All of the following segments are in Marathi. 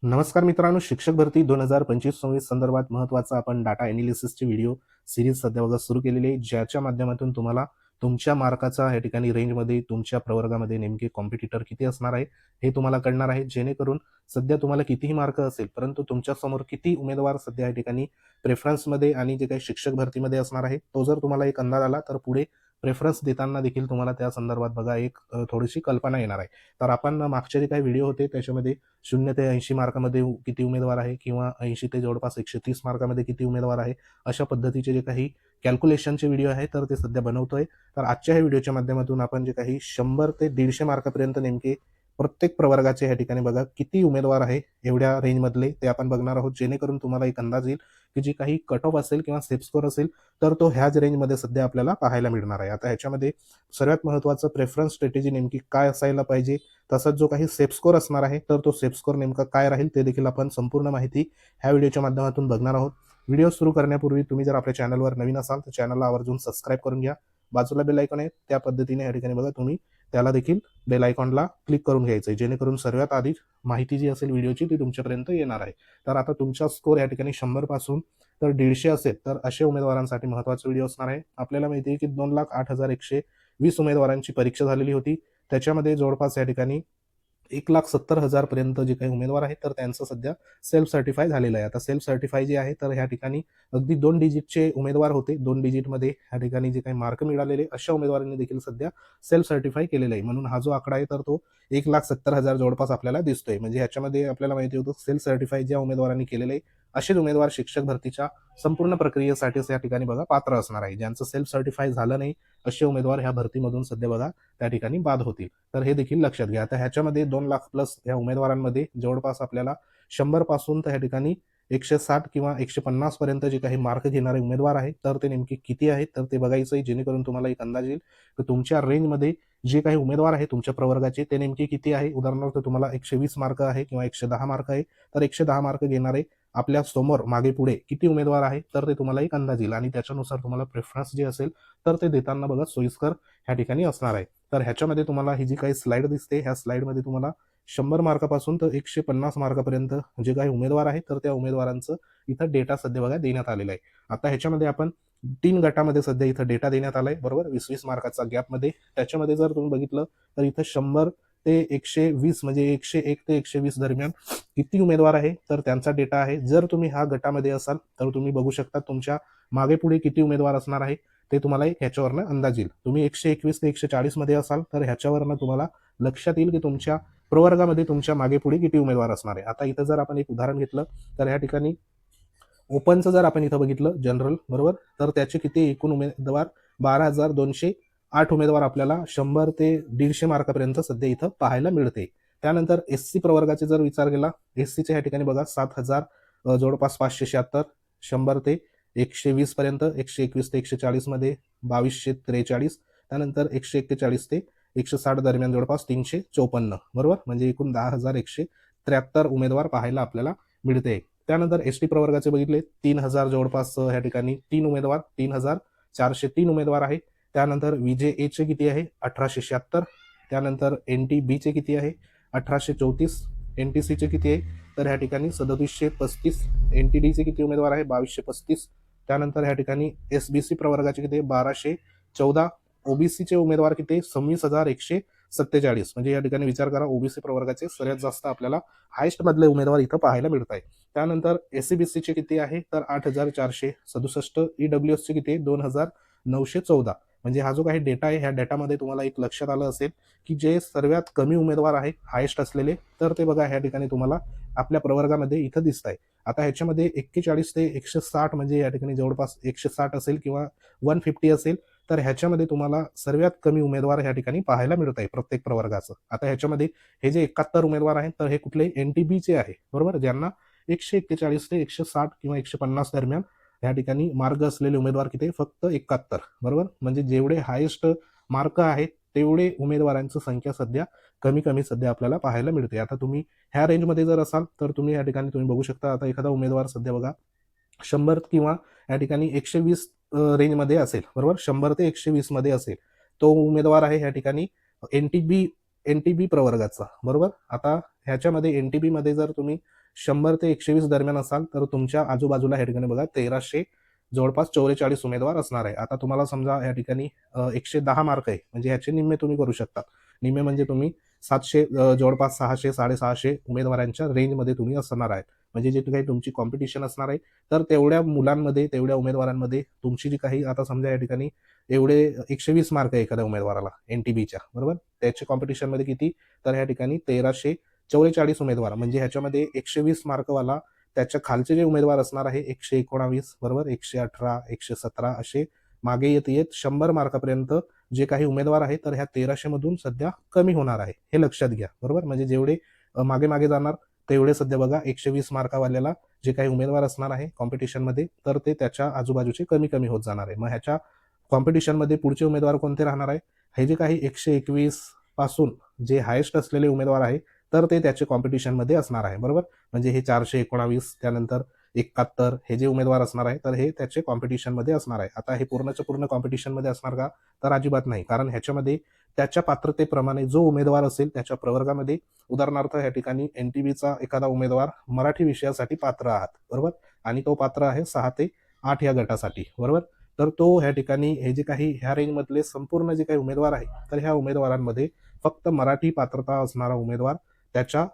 नमस्कार मित्रांनो, शिक्षक भरती 2025-26 संदर्भात महत्त्वाचा आपण डाटा एनालिसिसची व्हिडिओ सीरीज सध्या बघा सुरू केलेली आहे, ज्याच्या माध्यमातून तुम्हाला तुमच्या मार्काचा या ठिकाणी रेंजमध्ये तुमच्या प्रवर्गामध्ये नेमके कॉम्पिटिटर किती असणार आहे हे तुम्हाला कळणार आहे. जेणेकरून सध्या तुम्हाला कितीही मार्क असेल परंतु तुमच्यासमोर किती उमेदवार सध्या या ठिकाणी प्रेफरन्समध्ये आणि जे काही शिक्षक भरतीमध्ये असणार आहे तो जर तुम्हाला एक अंदाज आला तर पुढे प्रेफरन्स देताना देखील तुम्हाला त्या संदर्भात बघा एक थोडीशी कल्पना येणार आहे. तर आपण मागचे जे काही व्हिडिओ होते त्याच्यामध्ये 0 ते 80 मार्कामध्ये किती उमेदवार आहे किंवा 80 ते जवळपास 130 मार्कामध्ये किती उमेदवार आहे, अशा पद्धतीचे जे काही कॅल्क्युलेशनचे व्हिडिओ आहे तर ते सध्या बनवतोय. तर आजच्या ह्या व्हिडिओच्या माध्यमातून आपण जे काही 100 ते 150 मार्कापर्यंत नेमके प्रत्येक प्रवर्गाचे या ठिकाणी बघा किती उमेदवार आहे एवढ्या रेंजमधले ते आपण बघणार आहोत. जेणेकरून तुम्हाला एक अंदाज येईल की जी काही कट ऑफ असेल किंवा सेफ स्कोर असेल तर तो ह्याच रेंजमध्ये सध्या आपल्याला पाहायला मिळणार आहे. आता ह्याच्यामध्ये सर्वात महत्त्वाचं प्रेफरन्स स्ट्रॅटेजी नेमकी काय असायला पाहिजे, तसंच जो काही सेफ स्कोर असणार आहे तर तो सेफ स्कोर नेमका काय राहील ते देखील आपण संपूर्ण माहिती ह्या व्हिडिओच्या माध्यमातून बघणार आहोत. व्हिडिओ सुरू करण्यापूर्वी तुम्ही जर आपल्या चॅनलवर नवीन असाल तर चॅनलला आवर्जून सबस्क्राईब करून घ्या. बाजूला बेल आयकॉन आहे त्या पद्धतीने या ठिकाणी बघा तुम्ही त्याला देखील बेल आयकॉनला क्लिक करून घ्यायचं आहे, जेणेकरून सर्वात आधी माहिती जी असेल व्हिडिओची ती तुमच्यापर्यंत येणार आहे. तर आता तुमचा स्कोर या ठिकाणी 100 पासून तर 150 असेल तर अशा उमेदवारांसाठी महत्त्वाचा व्हिडिओ असणार आहे. आपल्याला माहिती आहे की 2,08,120 उमेदवारांची परीक्षा झालेली होती. त्याच्यामध्ये जवळपास या ठिकाणी 1,70,000 पर्यंत जे काही उमेदवार आहेत तर त्यांचं सध्या सेल्फ सर्टिफाय झालेलं आहे. आता सेल्फ सर्टिफाय जे आहे तर ह्या ठिकाणी अगदी 2 डिजिटचे उमेदवार होते. 2 डिजिटमध्ये ह्या ठिकाणी जे काही मार्क मिळालेले अशा उमेदवारांनी देखील सध्या सेल्फ सर्टिफाय केलेलं आहे. म्हणून हा जो आकडा आहे तर तो 1,70,000 जवळपास आपल्याला दिसतोय. म्हणजे ह्याच्यामध्ये आपल्याला माहिती होतं सेल्फ सर्टिफाय ज्या उमेदवारांनी केलेलं आहे असेच उमेदवार शिक्षक भरतीच्या संपूर्ण प्रक्रियेसाठीच या ठिकाणी बघा पात्र असणार आहे. ज्यांचं सेल्फ सर्टिफाय झालं नाही असे उमेदवार ह्या भरतीमधून सध्या बघा त्या ठिकाणी बाद होतील. तर हे देखील लक्षात घ्या. आता ह्याच्यामध्ये 2 लाख प्लस या उमेदवारांमध्ये जवळपास आपल्याला 100 पासून तर ह्या ठिकाणी 160 किंवा 150 पर्यंत जे काही मार्क घेणारे उमेदवार आहेत तर ते नेमके किती आहेत तर ते बघायचं आहे. जेणेकरून तुम्हाला एक अंदाज येईल की तुमच्या रेंजमध्ये जे काही उमेदवार आहे तुमच्या प्रवर्गाचे ते नेमके किती आहे. उदाहरणार्थ तुम्हाला 120 मार्क आहे किंवा 110 मार्क आहे तर 110 मार्क घेणारे आपल्या समोर मागे पुढे किती उमेदवार आहे तर ते तुम्हाला एक अंदाज येईल आणि त्याच्यानुसार तुम्हाला प्रेफरन्स जे असेल तर ते देताना बघा सोयीस्कर ह्या ठिकाणी असणार आहे. तर ह्याच्यामध्ये तुम्हाला ही जी काही स्लाइड दिसते ह्या स्लाइडमध्ये तुम्हाला 100 मार्कापासून तर 150 मार्कापर्यंत जे काही उमेदवार आहेत तर त्या उमेदवारांचं इथं डेटा सध्या बघा देण्यात आलेला आहे. आता ह्याच्यामध्ये आपण 3 गटामध्ये सध्या इथं डेटा देण्यात आलाय बरोबर, 20-20 मार्काचा गॅपमध्ये. त्याच्यामध्ये जर तुम्ही बघितलं तर इथं 100 ते 120 म्हणजे 101 ते 120 दरम्यान किती उमेदवार आहे तर त्यांचा डेटा आहे. जर तुम्ही हा गटामध्ये असाल तर तुम्ही बघू शकता तुमच्या मागे पुढे किती उमेदवार असणार आहे ते तुम्हाला ह्याच्यावरनं अंदाज येईल. तुम्ही 121 ते 140 मध्ये असाल तर ह्याच्यावरनं तुम्हाला लक्षात येईल की तुमच्या प्रवर्गामध्ये तुमच्या मागे पुढे किती उमेदवार असणार आहे. आता इथं जर आपण एक उदाहरण घेतलं तर ह्या ठिकाणी ओपनचं जर आपण इथं बघितलं जनरल बरोबर तर त्याचे किती एकूण उमेदवार 12,208 उमेदवार आपल्याला 100 ते 150 मार्कापर्यंत सध्या इथं पाहायला मिळते. त्यानंतर एससी प्रवर्गाचे जर विचार केला एससीच्या या ठिकाणी बघा 7,000 जवळपास 576 100 ते 120 पर्यंत 121 ते 140 मध्ये 2,243 त्यानंतर 141 ते 160 दरम्यान जवळपास 354 बरोबर म्हणजे एकूण 10,173 उमेदवार पाहायला आपल्याला मिळते. त्यानंतर एसटी प्रवर्गाचे बघितले 3,000 जवळपास ह्या ठिकाणी 3 उमेदवार 3,403 उमेदवार आहे. त्यानंतर विजे चे किती आहे 1,876 त्यानंतर NTB चे किती आहे 1,834 NTC चे किती आहे तर ह्या ठिकाणी 3,735 NTD चे किती उमेदवार आहे 2,235 त्यानंतर ह्या ठिकाणी SBC प्रवर्गाचे किती 1,214 ओबीसीचे उमेदवार किती 26,147 म्हणजे या ठिकाणी विचार करा ओबीसी प्रवर्गाचे सर्वात जास्त आपल्याला हायस्ट मधले उमेदवार इथं पाहायला मिळत आहे. त्यानंतर SCBC चे किती आहे तर 8,467 EWS चे किती 2,914 म्हणजे हा जो काही डेटा आहे ह्या डेटामध्ये तुम्हाला एक लक्षात आलं असेल की जे सर्वात कमी उमेदवार आहे हायेस्ट असलेले तर ते बघा ह्या ठिकाणी तुम्हाला आपल्या प्रवर्गामध्ये इथं दिसत आहे. आता ह्याच्यामध्ये 41 ते 160 म्हणजे या ठिकाणी जवळपास 160 असेल किंवा 150 असेल तर ह्याच्यामध्ये तुम्हाला सर्वात कमी उमेदवार ह्या ठिकाणी पाहायला मिळत आहे प्रत्येक प्रवर्गाचं. आता ह्याच्यामध्ये हे जे 71 उमेदवार आहेत तर हे कुठले NTBचे आहे बरोबर, ज्यांना 141 ते 160 किंवा 150 दरम्यान या ठिकाणी मार्क असलेले उमेदवार किती फक्त 71 बरोबर, म्हणजे जेवढे हायेस्ट मार्क आहेत तेवढे उमेदवारांची संख्या सध्या कमी कमी सध्या आपल्याला पाहायला मिळते. आता तुम्ही ह्या रेंजमध्ये जर असाल तर तुम्ही या ठिकाणी तुम्ही बघू शकता. आता एखादा उमेदवार सध्या बघा 100 किंवा या ठिकाणी 120 रेंजमध्ये असेल बरोबर, 100 ते 120 मध्ये असेल तो उमेदवार आहे ह्या ठिकाणी एनटीबी प्रवर्गाचा बरोबर. आता ह्याच्यामध्ये NTB मध्ये जर तुम्ही 100 ते 120 दरम्यान असाल तर तुमच्या आजूबाजूला या ठिकाणी बघा 1300 जवळपास 44 उमेदवार असणार आहे. आता तुम्हाला समजा या ठिकाणी 110 मार्क आहे, म्हणजे ह्याचे निम्मे तुम्ही करू शकता. निम्मे म्हणजे तुम्ही 700 जवळपास 600 650 उमेदवारांच्या रेंजमध्ये तुम्ही असणार आहे. म्हणजे जे काही तुमची कॉम्पिटिशन असणार आहे, तर तेवढ्या मुलांमध्ये, तेवढ्या उमेदवारांमध्ये तुमची जी काही, आता समजा या ठिकाणी एवढे 120 मार्क आहे एखाद्या उमेदवाराला एनटीबीच्या, बरोबर. त्याच्या कॉम्पिटिशनमध्ये किती, तर या ठिकाणी 1344 उमेदवार, म्हणजे ह्याच्यामध्ये 120 मार्कवाला त्याच्या खालचे जे उमेदवार असणार आहे 119, बरोबर, 118, 117 असे मागे येत येत 100 मार्कापर्यंत जे काही उमेदवार आहे, तर ह्या 1300 मधून सध्या कमी होणार आहे, हे लक्षात घ्या, बरोबर. म्हणजे जेवढे मागे मागे जाणार तेवढे सध्या बघा 120 मार्कावाल्याला जे काही उमेदवार असणार आहे कॉम्पिटिशनमध्ये, तर ते त्याच्या आजूबाजूचे कमी कमी होत जाणार आहे. मग ह्याच्या कॉम्पिटिशनमध्ये पुढचे उमेदवार कोणते राहणार आहे, हे जे काही 121 पासून जे हायेस्ट असलेले उमेदवार आहे, तर ते त्याचे कॉम्पिटिशनमध्ये असणार आहे, बरोबर. म्हणजे हे 419 त्यानंतर 71 हे जे उमेदवार असणार आहे, तर हे त्याचे कॉम्पिटिशनमध्ये असणार आहे. आता हे पूर्णच्या पूर्ण कॉम्पिटिशनमध्ये असणार का, तर अजिबात नाही. कारण ह्याच्यामध्ये त्याच्या पात्रतेप्रमाणे जो उमेदवार असेल त्याच्या प्रवर्गामध्ये, उदाहरणार्थ या ठिकाणी एनटीबीचा एखादा उमेदवार मराठी विषयासाठी पात्र आहात, बरोबर, आणि तो पात्र आहे 6 ते 8 या गटासाठी, बरोबर. तर तो ह्या ठिकाणी हे जे काही ह्या रेंजमधले संपूर्ण जे काही उमेदवार आहे, तर ह्या उमेदवारांमध्ये फक्त मराठी पात्रता असणारा उमेदवार त्याच्या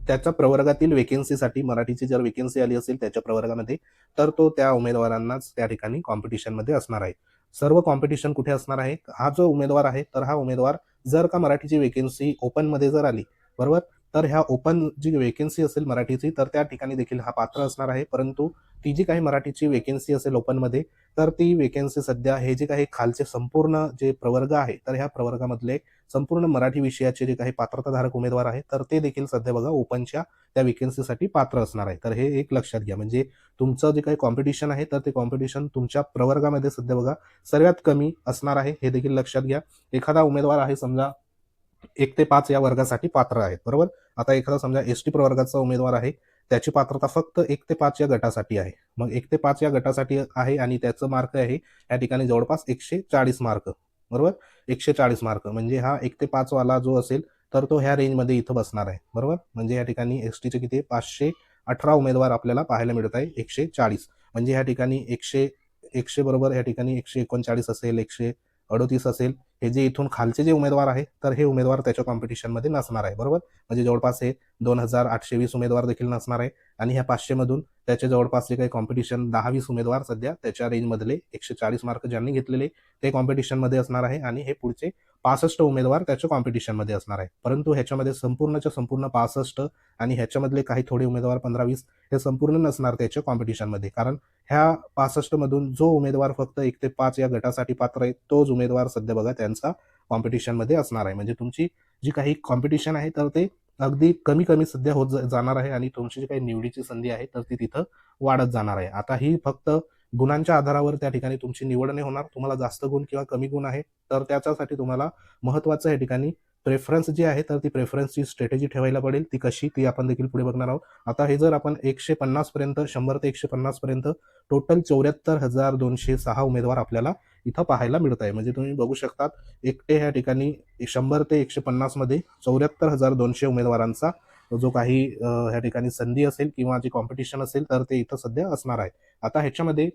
त्याच्या प्रवर्गातील वेकेन्सीसाठी, मराठीची जर वेकेन्सी आली असेल त्याच्या प्रवर्गामध्ये, तर तो त्या उमेदवारांनाच त्या ठिकाणी कॉम्पिटिशनमध्ये असणार आहे. सर्व कॉम्पिटिशन कुठे असणार आहे, हा जो उमेदवार आहे, तर हा उमेदवार जर का मराठीची वेकेन्सी ओपनमध्ये जर आली, बरोबर, तर ह्या ओपन जी वेकेन्सी असेल मराठीची, तर त्या ठिकाणी देखील हा पात्र असणार आहे. परंतु ती जी काही मराठीची वेकेन्सी असेल ओपनमध्ये, तर ती वेकेन्सी सध्या हे जे काही खालचे संपूर्ण जे प्रवर्ग आहे, तर ह्या प्रवर्गामधले संपूर्ण मराठी विषयाचे जे काही पात्रताधारक उमेदवार आहेत, तर ते देखील सध्या बघा ओपनच्या त्या वेकेन्सीसाठी पात्र असणार आहे. तर हे एक लक्षात घ्या. म्हणजे तुमचं जे काही कॉम्पिटिशन आहे, तर ते कॉम्पिटिशन तुमच्या प्रवर्गामध्ये सध्या बघा सर्वात कमी असणार आहे, हे देखील लक्षात घ्या. एखादा उमेदवार आहे समजा 1 ते 5 या वर्गासाठी पात्र आहेत, बरोबर. आता एखादा समजा एसटी प्रवर्गाचा उमेदवार आहे, त्याची पात्रता फक्त 1 ते 5 या गटासाठी आहे. मग 1 ते 5 या गटासाठी आहे आणि त्याचं मार्क आहे या ठिकाणी जवळपास 140 मार्क, बरोबर. 140 मार्क म्हणजे हा 1 ते 5 वाला जो असेल, तर तो ह्या रेंजमध्ये इथं बसणार आहे, बरोबर. म्हणजे या ठिकाणी एसटीचे किती 518 उमेदवार आपल्याला पाहायला मिळत आहे, 140 म्हणजे या ठिकाणी 100 बरोबर, या ठिकाणी 139 असेल, 138 असेल. हे जे इथून खालचे जे उमेदवार आहे, तर हे उमेदवार त्याच्या कॉम्पिटिशनमध्ये नसणार आहे, बरोबर. म्हणजे जवळपास हे 2820 उमेदवार देखील नसणार आहे आणि ह्या 500 मधून त्याचे जवळपास जे काही कॉम्पिटिशन 10-20 उमेदवार सध्या त्याच्या रेंजमधले 140 मार्क ज्यांनी घेतलेले ते कॉम्पिटिशनमध्ये असणार आहे आणि हे पुढचे 65 उमेदवार त्याच्या कॉम्पिटिशनमध्ये असणार आहे. परंतु ह्याच्यामध्ये संपूर्णच्या संपूर्ण 65 आणि ह्याच्यामधले काही थोडे उमेदवार 15-20 हे संपूर्ण नसणार त्याच्या कॉम्पिटिशनमध्ये. कारण ह्या 65 मधून जो उमेदवार फक्त 1 ते 5 या गटासाठी पात्र आहे, तोच उमेदवार सध्या बघा त्यांचा कॉम्पिटिशनमध्ये असणार आहे. म्हणजे तुमची जी काही कॉम्पिटिशन आहे, तर ते अगदी कमी कमी सध्या होत जाणार आहे आणि तुमची जी काही निवडीची संधी आहे, तर ती तिथं वाढत जाणार आहे. आता ही फक्त गुणांच्या आधारावर त्या ठिकाणी तुमची निवड नाही होणार. तुम्हाला जास्त गुण किंवा कमी गुण आहे, तर त्याच्यासाठी तुम्हाला महत्त्वाचं या ठिकाणी प्रेफरन्स जी आहे, तर ती प्रेफरन्सची स्ट्रॅटेजी ठेवायला पडेल. ती कशी, ती आपण देखील पुढे बघणार आहोत. आता हे जर आपण 150 पर्यंत, 100 ते 150 पर्यंत टोटल 74,206 उमेदवार आपल्याला इथं पाहायला मिळत आहे. म्हणजे तुम्ही बघू शकतात एकटे ह्या ठिकाणी 100 ते 150 मध्ये 74,200 उमेदवारांचा जो काही ह्या ठिकाणी संधी असेल किंवा जे कॉम्पिटिशन असेल, तर ते इथं सध्या असणार आहे. आता ह्याच्यामध्ये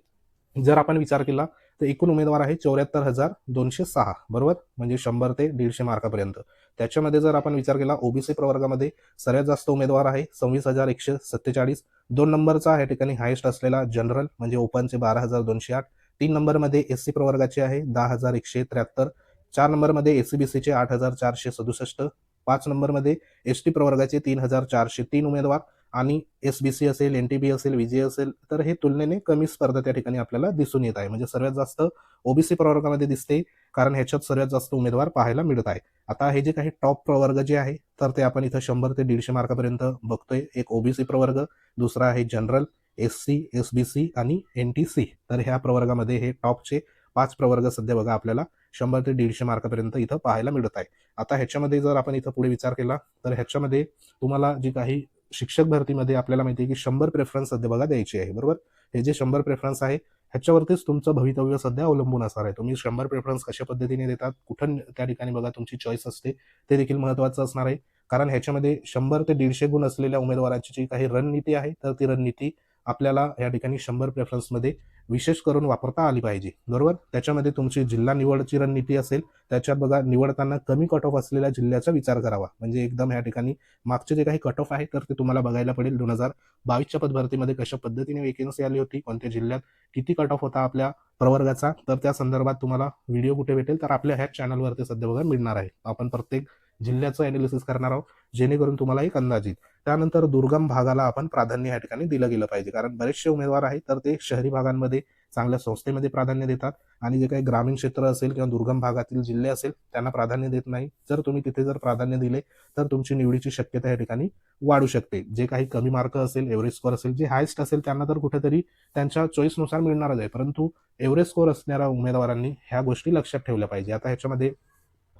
जर आपण विचार केला तर एकूण उमेदवार आहे 74,206, बरोबर. म्हणजे 100 ते 150 मार्कापर्यंत. त्याच्यामध्ये जर आपण विचार केला ओबीसी प्रवर्गामध्ये सर्वात जास्त उमेदवार आहे 26,147. 2 नंबरचा या ठिकाणी हायेस्ट असलेला जनरल म्हणजे ओपनचे 12,208. 3 नंबरमध्ये एससी प्रवर्गाचे आहे 10,173. 4 नंबरमध्ये एससीबीसीचे 8,467. 5 नंबरमध्ये एसटी प्रवर्गाचे 3,403 उमेदवार आणि एसबीसी असेल, एनटीबी असेल, विजय असेल, तर हे तुलनेने कमी स्पर्धा त्या ठिकाणी आपल्याला दिसून येत आहे. म्हणजे सर्वात जास्त ओबीसी प्रवर्गामध्ये दिसते, कारण ह्याच्यात सर्वात जास्त उमेदवार पाहायला मिळत आहे. आता हे जे काही टॉप प्रवर्ग जे आहे, तर ते आपण इथं 100 ते 150 मार्कापर्यंत बघतोय. एक ओबीसी प्रवर्ग, दुसरा आहे जनरल, एससी, एसबीसी आणि एनटीसी. तर ह्या प्रवर्गामध्ये हे टॉपचे 5 प्रवर्ग सध्या बघा आपल्याला 100 ते 150 मार्कापर्यंत इथं पाहायला मिळत आहे. आता ह्याच्यामध्ये जर आपण इथं पुढे विचार केला, तर ह्याच्यामध्ये तुम्हाला जी काही शिक्षक भरतीमध्ये आपल्याला माहिती आहे की 100 प्रेफरन्स सध्या बघा द्यायची आहे, बरोबर. हे जे 100 प्रेफरन्स आहे, ह्याच्यावरतीच तुमचं भवितव्य सध्या अवलंबून असणार आहे. तुम्ही 100 प्रेफरन्स कशा पद्धतीने देतात, कुठं त्या ठिकाणी बघा तुमची चॉईस असते, ते देखील महत्त्वाचं असणार आहे. कारण ह्याच्यामध्ये 100 ते 150 गुण असलेल्या उमेदवाराची जी काही रणनीती आहे, तर ती रणनीती आपल्याला या ठिकाणी 100 प्रेफरन्समध्ये विशेष करून वापरता आली पाहिजे, बरोबर. त्याच्यामध्ये तुमची जिल्हा निवडची रणनीती असेल, त्याच्यात बघा निवडताना कमी कट ऑफ असलेल्या जिल्ह्याचा विचार करावा. म्हणजे एकदम या ठिकाणी मागचे जे काही कट ऑफ आहे तर ते तुम्हाला बघायला पडेल. 2022च्या पदभरतीमध्ये कशा पद्धतीने वेकेन्सी आली होती, कोणत्या जिल्ह्यात किती कट ऑफ होता आपल्या प्रवर्गाचा, तर त्या संदर्भात तुम्हाला व्हिडिओ कुठे भेटेल, तर आपल्या ह्याच चॅनलवरती सध्या बघा मिळणार आहे. आपण प्रत्येक जिल्ह्याचं अनालिसिस करणार आहोत, जेणेकरून तुम्हाला एक अंदाज येईल. त्यानंतर दुर्गम भागाला आपण प्राधान्य या ठिकाणी दिलं गेलं पाहिजे, कारण बरेचसे उमेदवार आहेत तर ते शहरी भागांमध्ये चांगल्या संस्थेमध्ये प्राधान्य देतात आणि जे काही ग्रामीण क्षेत्र असेल किंवा दुर्गम भागातील जिल्हे असेल त्यांना प्राधान्य देत नाही. जर तुम्ही तिथे जर प्राधान्य दिले तर तुमची निवडीची शक्यता या ठिकाणी वाढू शकते. जे काही कमी मार्क असेल, एव्हरेज स्कोर असेल, जे हायस्ट असेल त्यांना तर कुठेतरी त्यांच्या चॉईसनुसार मिळणारच आहे, परंतु एव्हरेज स्कोर असणाऱ्या उमेदवारांनी ह्या गोष्टी लक्षात ठेवल्या पाहिजे. आता ह्याच्यामध्ये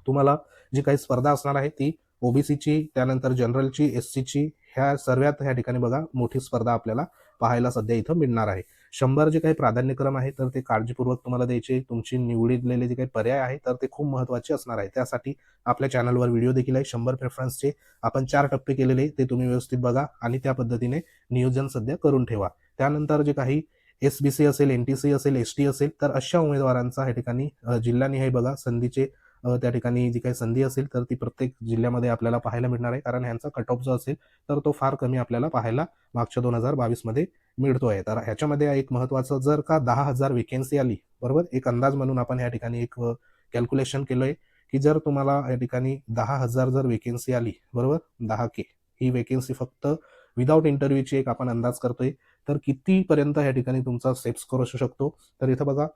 तुम्हाला जी काही स्पर्धा असणार आहे ती ओबीसीची, त्यानंतर जनरलची, एससीची, ह्या सर्वात ह्या ठिकाणी बघा मोठी स्पर्धा आपल्याला पाहायला सध्या इथं मिळणार आहे. 100 जे काही प्राधान्यक्रम आहे तर ते काळजीपूर्वक तुम्हाला द्यायचे. तुमची निवडलेले जे काही पर्याय आहे तर ते खूप महत्त्वाचे असणार आहे. त्यासाठी आपल्या चॅनलवर व्हिडिओ देखील आहे 100 प्रेफरन्सचे. आपण 4 टप्पे केलेले, ते तुम्ही व्यवस्थित बघा आणि त्या पद्धतीने नियोजन सध्या करून ठेवा. त्यानंतर जे काही एसबीसी असेल, एनटीसी असेल, एसटी असेल, तर अशा उमेदवारांचा या ठिकाणी जिल्हानिहाय बघा संधीचे त्या ठिकाणी जी काही संधी असेल तर ती प्रत्येक जिल्ह्यामध्ये आपल्याला पाहायला मिळणार आहे, कारण ह्यांचा कट ऑफ जो असेल तर तो फार कमी आपल्याला पाहायला मागच्या 2022 मध्ये मिळतोय. तर ह्याच्यामध्ये एक महत्वाचं, जर का 10,000 वेकेन्सी आली, बरोबर, एक अंदाज म्हणून आपण या ठिकाणी एक कॅल्क्युलेशन केलंय की जर तुम्हाला या ठिकाणी 10,000 जर वेकेन्सी आली, बरोबर, 10K ही वेकेन्सी फक्त विदाऊट इंटरव्ह्यूची एक आपण अंदाज करतोय, तर कितीपर्यंत या ठिकाणी तुमचा सेफ स्कोर असू शकतो. तर इथं बघा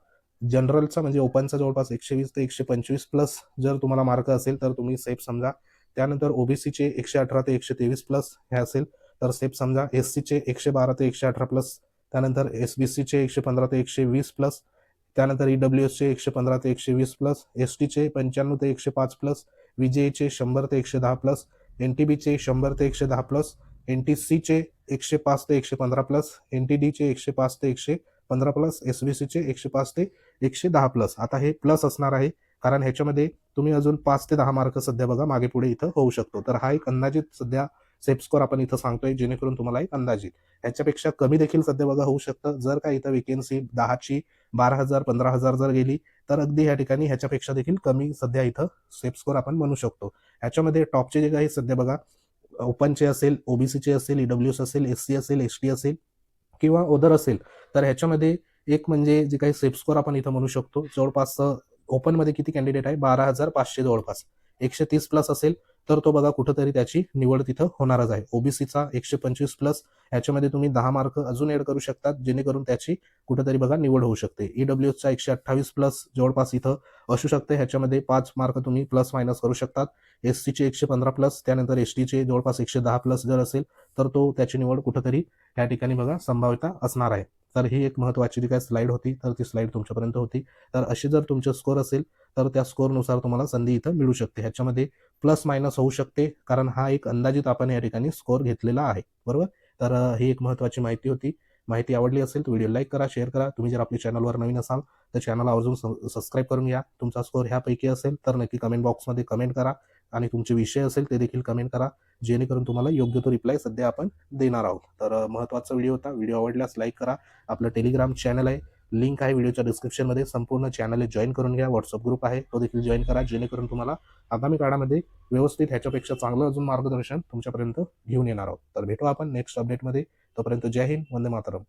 जनरलचा म्हणजे ओपनचा जवळपास 120 ते 125 प्लस जर तुम्हाला मार्क असेल तर तुम्ही सेफ समजा. त्यानंतर ओबीसीचे 118 ते 123 प्लस हे असेल तर सेफ समजा. एससीचे 112 ते 118 प्लस, त्यानंतर एसबीसीचे 115 ते 120 प्लस, त्यानंतर ईडब्ल्यूएसचे 115 ते 120 प्लस, एसटीचे 95 ते 105 प्लस, विजेचे 100 ते 110 प्लस, एनटीबीचे 100 ते 110 प्लस, एनटीसीचे 105 ते 115 प्लस, एनटीडीचे 105 ते 115 प्लस, एसबीसीचे 105 ते 110 प्लस. आता हे प्लस असणार आहे कारण ह्याच्यामध्ये तुम्ही अजून 5 ते 10 मार्क सध्या बघा मागे पुढे इथं होऊ शकतो. तर हा एक अंदाजित सध्या सेफ स्कोर आपण इथं सांगतोय, जेणेकरून तुम्हाला एक अंदाज येईल. ह्याच्यापेक्षा कमी देखील सध्या बघा होऊ शकतं. जर का इथं वेकेन्सी 10ची 12,000 15,000 जर गेली तर अगदी ह्या ठिकाणी ह्याच्यापेक्षा देखील कमी सध्या इथं सेफ स्कोर आपण म्हणू शकतो. ह्याच्यामध्ये टॉपचे जे काही सध्या बघा ओपनचे असेल, ओबीसीचे असेल, ईडब्ल्यूएस असेल, एससी असेल, एसटी असेल किंवा ओदर असेल, तर ह्याच्यामध्ये एक म्हणजे जे काही सेफ स्कोर आपण इथं म्हणू शकतो, जवळपास ओपनमध्ये किती कॅन्डिडेट आहे, 12,500 जवळपास 130 प्लस असेल तर तो बघा कुठंतरी त्याची निवड तिथं होणारच आहे. ओबीसीचा 125 प्लस, ह्याच्यामध्ये तुम्ही 10 मार्क अजून ऍड करू शकतात, जेणेकरून त्याची कुठंतरी बघा निवड होऊ शकते. ईडब्ल्यूएसचा 128 प्लस जवळपास इथं असू शकते, ह्याच्यामध्ये 5 मार्क तुम्ही प्लस मायनस करू शकतात. एससीचे 115 प्लस, त्यानंतर एसटीचे जवळपास 110 प्लस जर असेल तर तो त्याची निवड कुठंतरी या ठिकाणी बघा संभाव्यता असणार आहे. तर ही एक महत्वाची जी काही स्लाइड होती तर ती स्लाइड तुमच्यापर्यंत होती. तर अशी जर तुमचे स्कोर असेल तर त्या स्कोरनुसार तुम्हाला संधी इथं मिळू शकते. ह्याच्यामध्ये प्लस मायनस होऊ शकते, कारण हा एक अंदाजित आपण या ठिकाणी स्कोर घेतलेला आहे, बरोबर. तर ही एक महत्वाची माहिती होती. माहिती आवडली असेल तर व्हिडिओ लाईक करा, शेअर करा. तुम्ही जर आपल्या चॅनलवर नवीन असाल तर चॅनलला आवर्जून सबस्क्राईब करून घ्या. तुमचा स्कोर ह्यापैकी असेल तर नक्की कमेंट बॉक्समध्ये कमेंट करा आणि तुमचे विषय असेल ते देखील कमेंट करा, जेणेकरून तुम्हाला योग्य तो रिप्लाय सध्या आपण देणार आहोत. तर महत्त्वाचा व्हिडिओ होता. व्हिडिओ आवडल्यास लाईक करा. आपलं टेलिग्राम चॅनल आहे, लिंक आहे व्हिडिओच्या डिस्क्रिप्शनमध्ये. संपूर्ण चॅनल जॉईन करून घ्या. व्हॉट्सअप ग्रुप आहे तो देखील जॉईन करा, जेणेकरून तुम्हाला आगामी काळामध्ये व्यवस्थित ह्याच्यापेक्षा चांगलं अजून मार्गदर्शन तुमच्यापर्यंत घेऊन येणार आहोत. तर भेटू आपण नेक्स्ट अपडेटमध्ये. तोपर्यंत जय हिंद, वंदे मातरम.